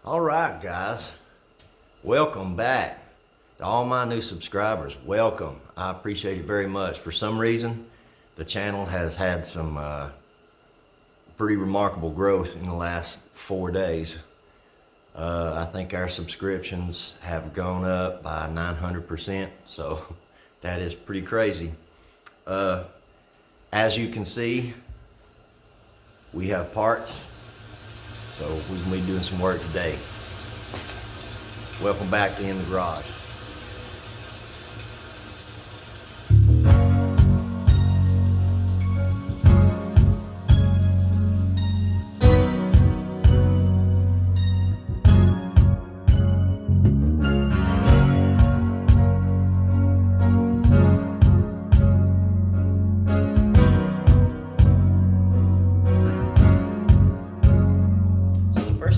All right, guys, welcome back to all my new subscribers. Welcome. I appreciate it very much. For some reason, the channel has had some pretty remarkable growth in the last 4 days. I think our subscriptions have gone up by 900%, so that is pretty crazy. As you can see, we have parts, so we're going to be doing some work today. Welcome back to In the Garage.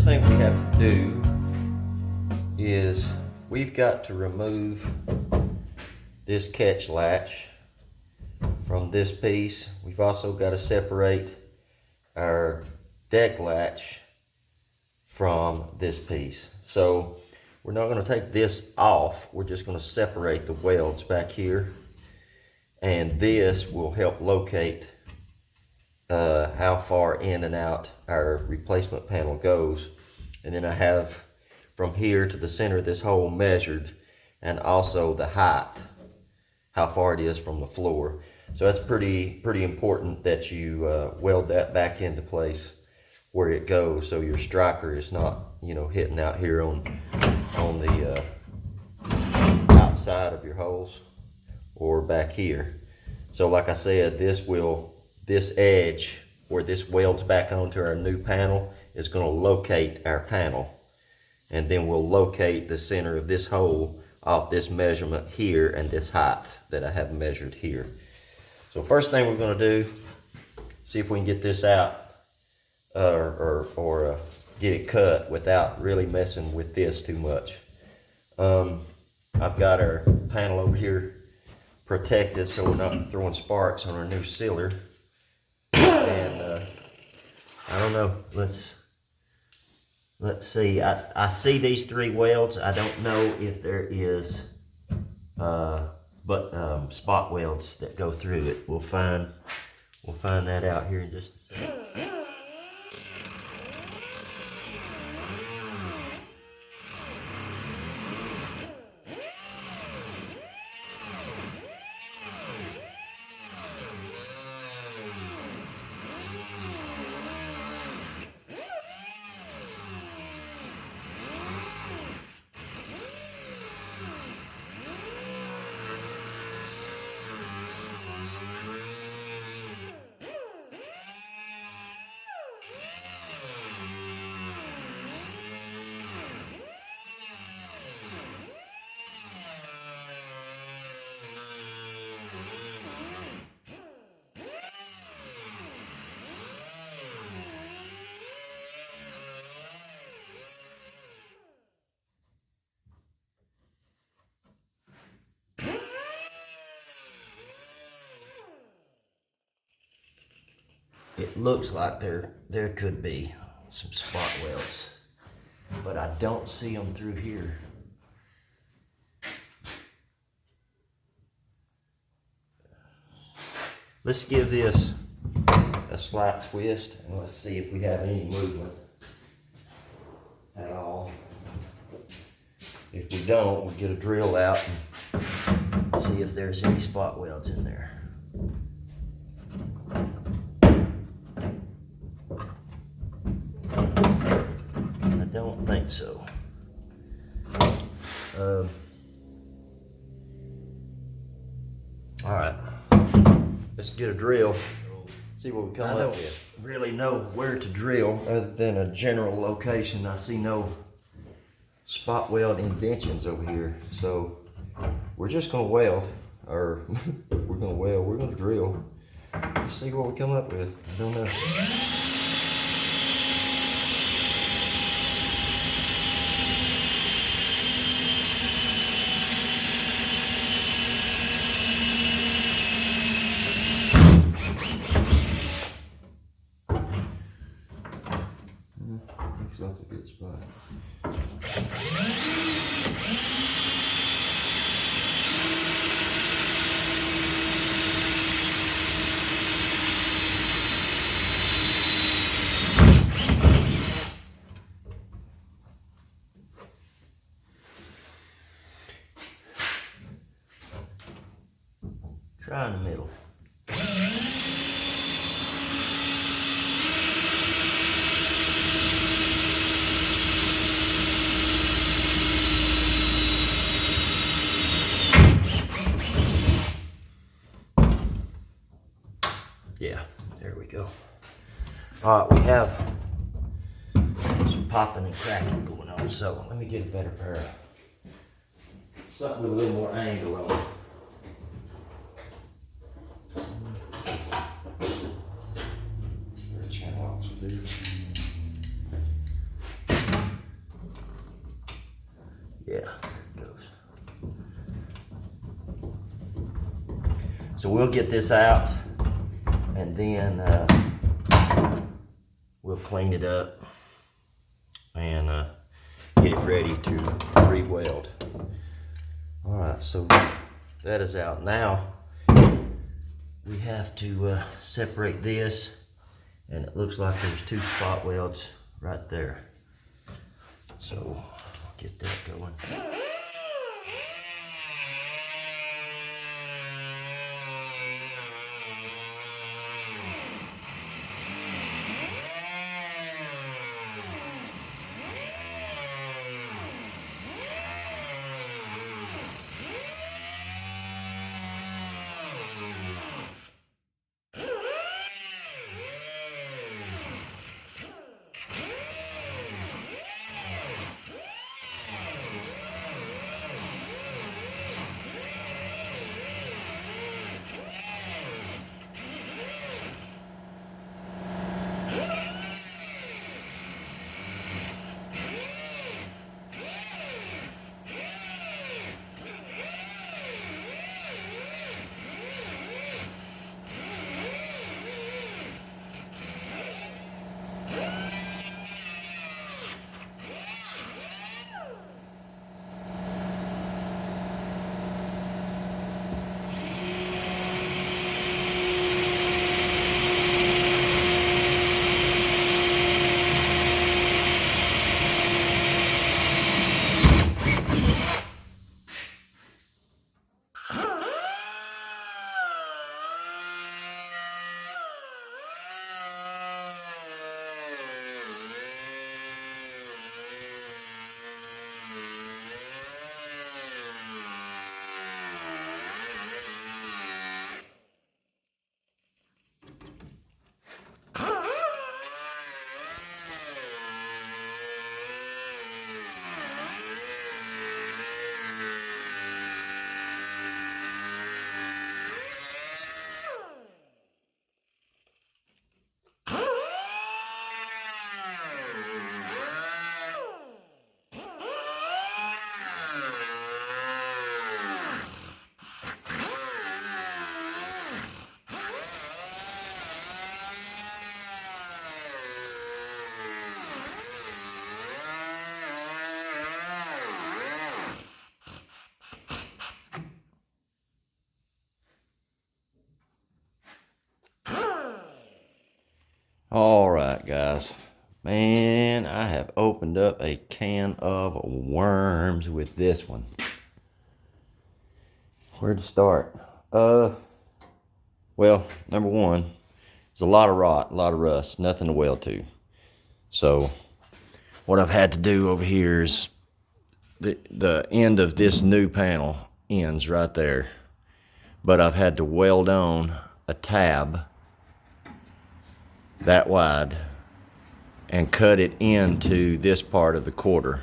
Thing we have to do is we've got to remove this catch latch from this piece. We've also got to separate our deck latch from this piece. So we're not going to take this off, we're just going to separate the welds back here, and this will help locate how far in and out our replacement panel goes. And then I have from here to the center of this hole measured, and also the height, how far it is from the floor. So that's pretty important that you weld that back into place where it goes, so your striker is not, hitting out here on the outside of your holes or back here. So like I said, this edge where this welds back onto our new panel is going to locate our panel, and then we'll locate the center of this hole off this measurement here and this height that I have measured here. So first thing we're going to do, see if we can get this out or get it cut without really messing with this too much. I've got our panel over here protected so we're not throwing sparks on our new sealer. And I don't know, let's see. I see these 3 welds. I don't know if there is spot welds that go through it. We'll find that out here in just a second. It looks like there could be some spot welds, but I don't see them through here. Let's give this a slight twist and let's see if we have any movement at all. If we don't, we'll get a drill out and see if there's any spot welds in there. I don't think so. All right, let's get a drill, see what we come up with. I don't really know where to drill other than a general location. I see no spot weld indentions over here, so we're just gonna weld, or we're gonna drill. Let's see what we come up with. I don't know. Looks like a good spot. Try in the middle. Yeah, there we go. All right, we have some popping and cracking going on, so let me get a better pair of something with a little more angle on it. Yeah, there it goes. So we'll get this out and then we'll clean it up and get it ready to re-weld. All right, so that is out. Now we have to separate this, and it looks like there's 2 spot welds right there. So get that going. All right, guys. Man, I have opened up a can of worms with this one. Where to start? Well, number one, there's a lot of rot, a lot of rust, nothing to weld to. So what I've had to do over here is the end of this new panel ends right there. But I've had to weld on a tab that wide and cut it into this part of the quarter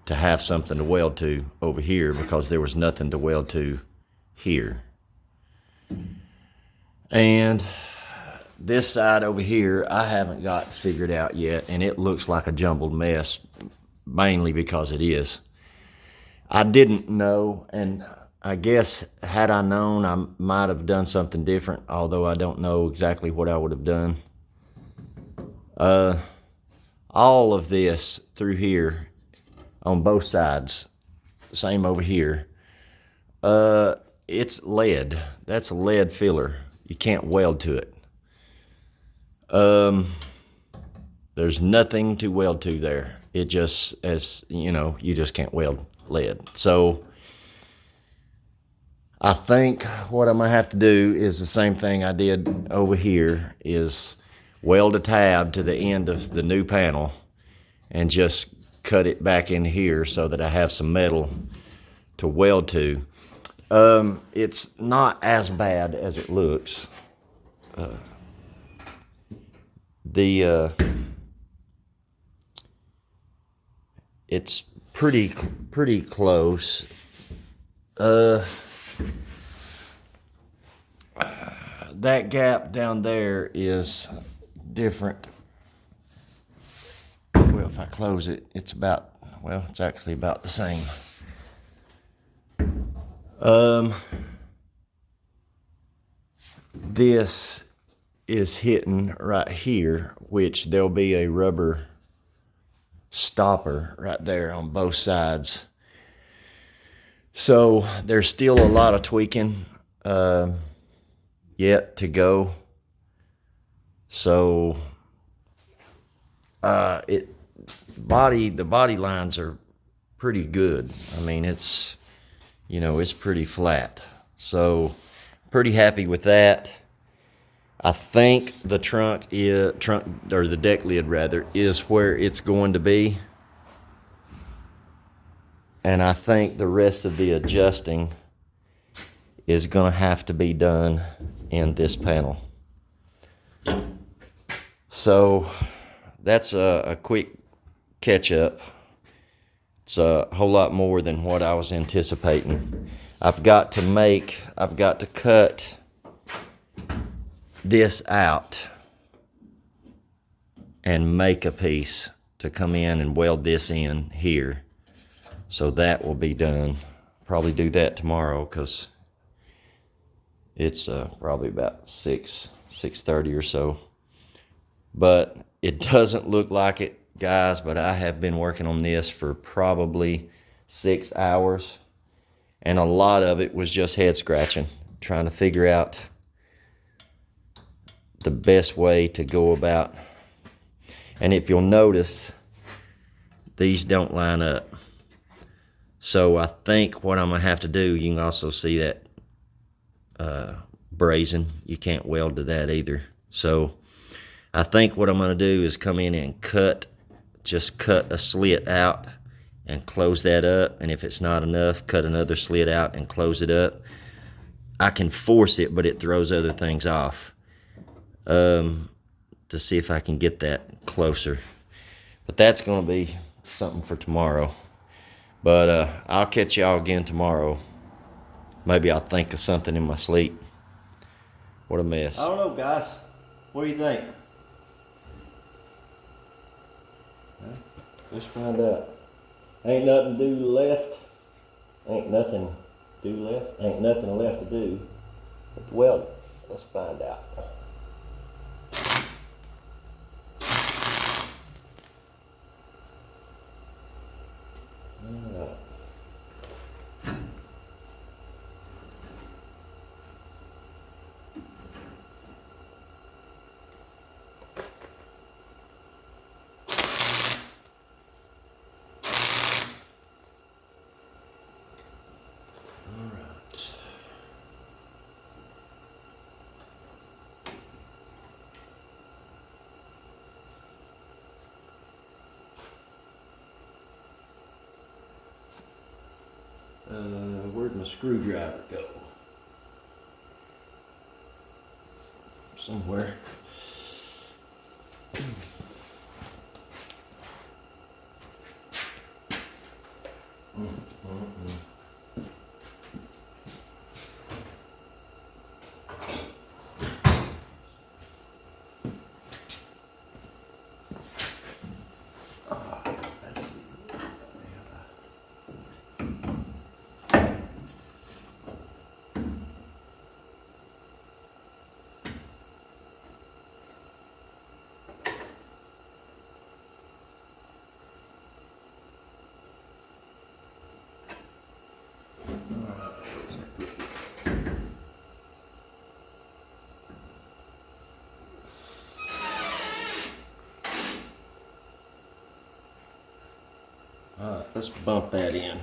to have something to weld to over here, because there was nothing to weld to here. And this side over here I haven't got figured out yet, and it looks like a jumbled mess, mainly because it is. I didn't know, and I guess had I known, I might have done something different, although I don't know exactly what I would have done. All of this through here on both sides. Same over here. It's lead. That's a lead filler. You can't weld to it. There's nothing to weld to there. It just, as you know, you just can't weld lead. So I think what I'm gonna have to do is the same thing I did over here, is weld a tab to the end of the new panel and just cut it back in here so that I have some metal to weld to. It's not as bad as it looks. It's pretty close. That gap down there is different. Well, if I close it, it's actually about the same. This is hitting right here, which there'll be a rubber stopper right there on both sides. So there's still a lot of tweaking yet to go. So the body lines are pretty good. I mean, it's pretty flat. So pretty happy with that. I think the trunk or the deck lid rather, is where it's going to be. And I think the rest of the adjusting is gonna have to be done in this panel. So that's a quick catch up. It's a whole lot more than what I was anticipating. I've got to cut this out and make a piece to come in and weld this in here. So that will be done. Probably do that tomorrow, because it's probably about 6:30 or so. But it doesn't look like it, guys, but I have been working on this for probably 6 hours, and a lot of it was just head scratching, trying to figure out the best way to go about. And if you'll notice, these don't line up. So I think what I'm gonna have to do, you can also see that brazen, you can't weld to that either. So I think what I'm gonna do is come in and just cut a slit out and close that up. And if it's not enough, cut another slit out and close it up. I can force it, but it throws other things off. To see if I can get that closer. But that's gonna be something for tomorrow. But I'll catch y'all again tomorrow. Maybe I'll think of something in my sleep. What a mess. I don't know, guys. What do you think? Let's find out. Ain't nothing to do left. Ain't nothing left to do but to weld it. Let's find out. Where'd my screwdriver go? Somewhere. Alright, let's bump that in.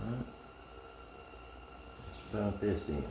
Alright, let's bump this in.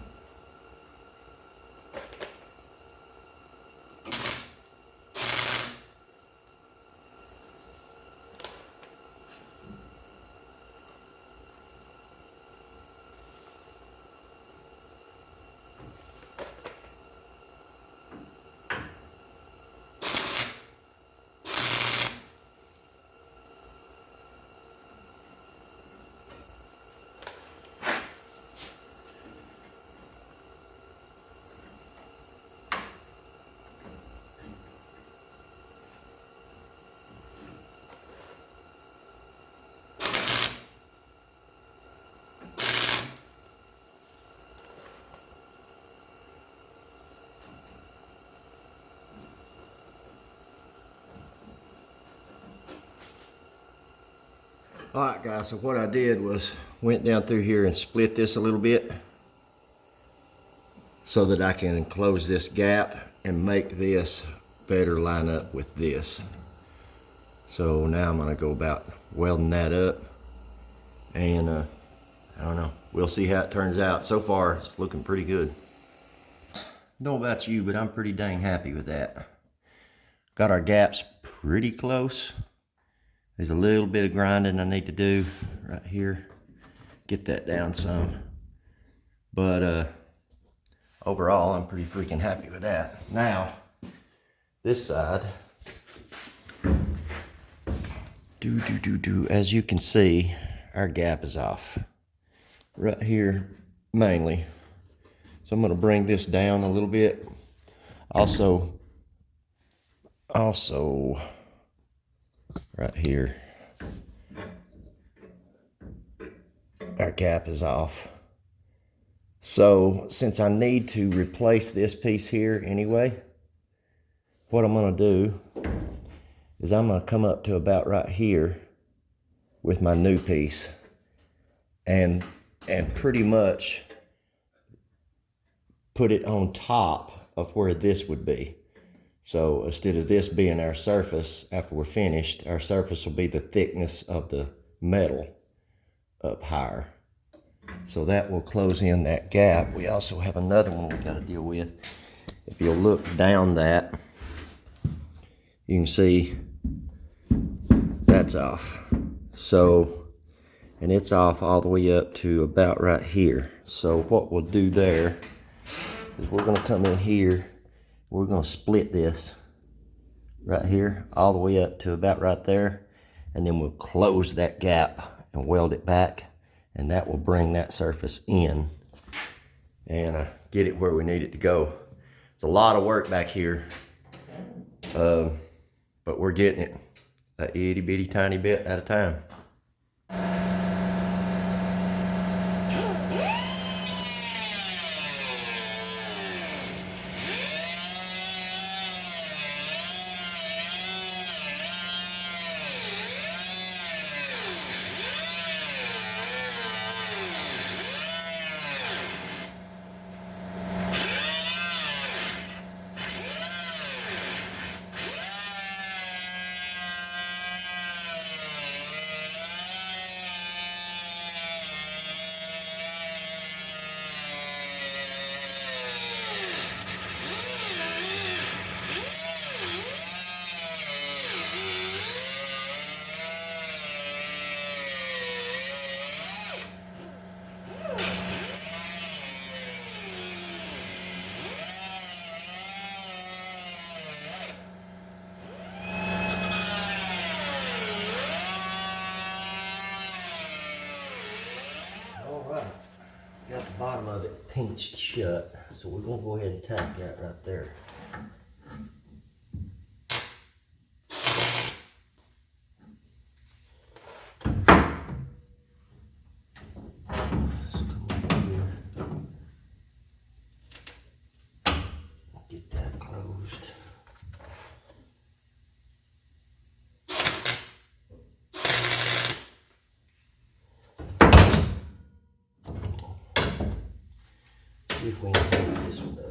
Alright guys, so what I did was went down through here and split this a little bit so that I can close this gap and make this better line up with this. So now I'm going to go about welding that up, and I don't know, we'll see how it turns out. So far it's looking pretty good. Don't know about you, but I'm pretty dang happy with that. Got our gaps pretty close. There's a little bit of grinding I need to do right here. Get that down some. But overall, I'm pretty freaking happy with that. Now, this side. As you can see, our gap is off. Right here, mainly. So I'm gonna bring this down a little bit. Also, right here, our gap is off. So since I need to replace this piece here anyway, what I'm gonna do is I'm gonna come up to about right here with my new piece and pretty much put it on top of where this would be. So instead of this being our surface, after we're finished, our surface will be the thickness of the metal up higher. So that will close in that gap. We also have another one we got to deal with. If you'll look down that, you can see that's off. So, and it's off all the way up to about right here. So what we'll do there is we're going to come in here. We're going to split this right here all the way up to about right there, and then we'll close that gap and weld it back, and that will bring that surface in and get it where we need it to go. It's a lot of work back here, but we're getting it a itty bitty tiny bit at a time. Got the bottom of it pinched shut, so we're going to go ahead and tack that right there. Get that closed. we can pick this one up.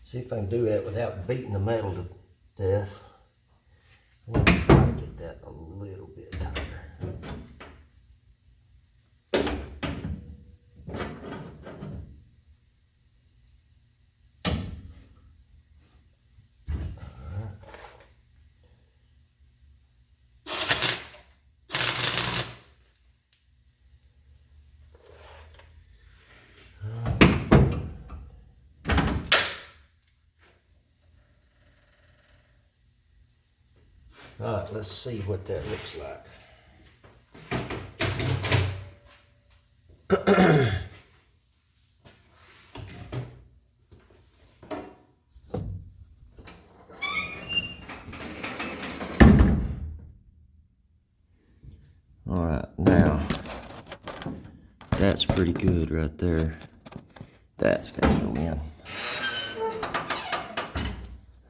See if I can do that without beating the metal to death. I'm going to try to get that a little bit tighter. All right, let's see what that looks like. All right, now that's pretty good right there. That's got to go in.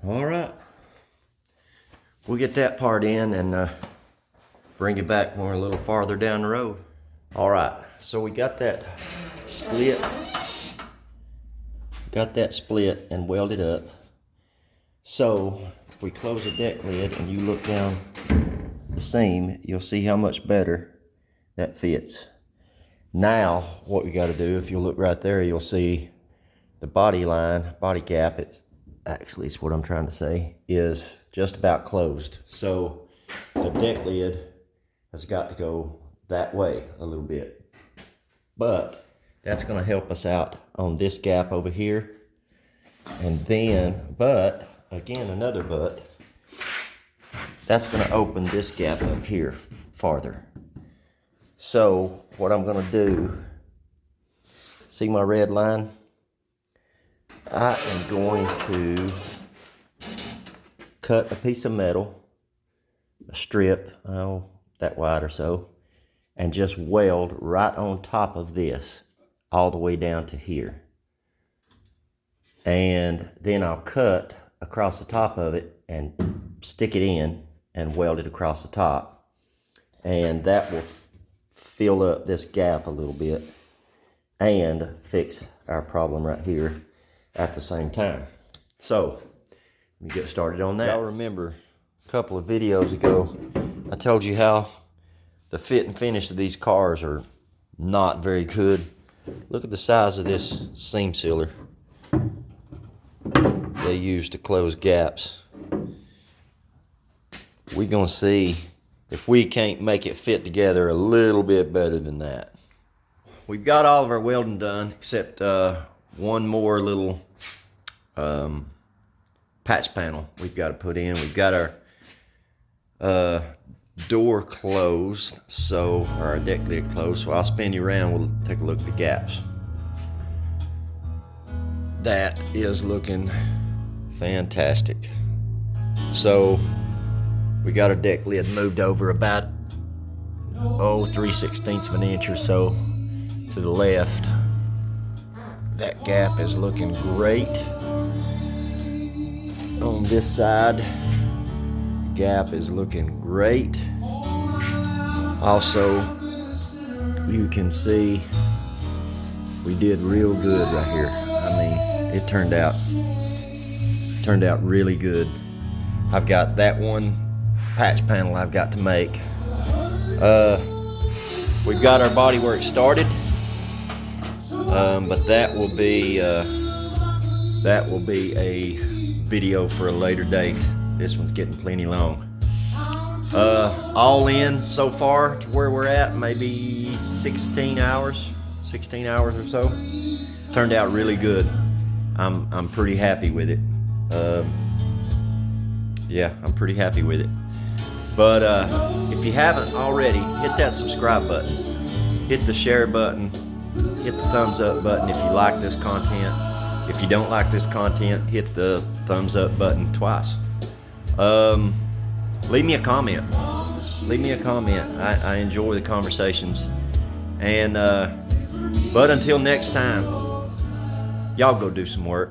All right. We'll get that part in and bring it back more a little farther down the road. All right, so we got that split. Got that split and welded up. So if we close the deck lid and you look down the seam, you'll see how much better that fits. Now what we got to do, if you look right there, you'll see the body line, body gap. It's what I'm trying to say is just about closed. So the deck lid has got to go that way a little bit. But that's going to help us out on this gap over here. And then, but, again, another but, that's going to open this gap up here farther. So what I'm going to do, see my red line? I am going to cut a piece of metal, a strip, that wide or so, and just weld right on top of this all the way down to here. And then I'll cut across the top of it and stick it in and weld it across the top. And that will fill up this gap a little bit and fix our problem right here at the same time. So we get started on that. Y'all remember a couple of videos ago, I told you how the fit and finish of these cars are not very good. Look at the size of this seam sealer they use to close gaps. We're gonna see if we can't make it fit together a little bit better than that. We've got all of our welding done except one more little patch panel we've got to put in. We've got our door closed, so our deck lid closed, so I'll spin you around. We'll take a look at the gaps. That is looking fantastic. So we got our deck lid moved over about 3/16 of an inch or so to the left. That gap is looking great. On this side, the gap is looking great. Also, you can see we did real good right here. I mean, it turned out really good. I've got that one patch panel I've got to make. We've got our bodywork started. But that will be a video for a later date. This one's getting plenty long. All in so far to where we're at, maybe 16 hours or so. Turned out really good. I'm pretty happy with it. Yeah, I'm pretty happy with it. But if you haven't already, hit that subscribe button, hit the share button, hit the thumbs up button if you like this content. If you don't like this content, hit the thumbs up button twice. Leave me a comment. I enjoy the conversations. And but until next time, Y'all go do some work.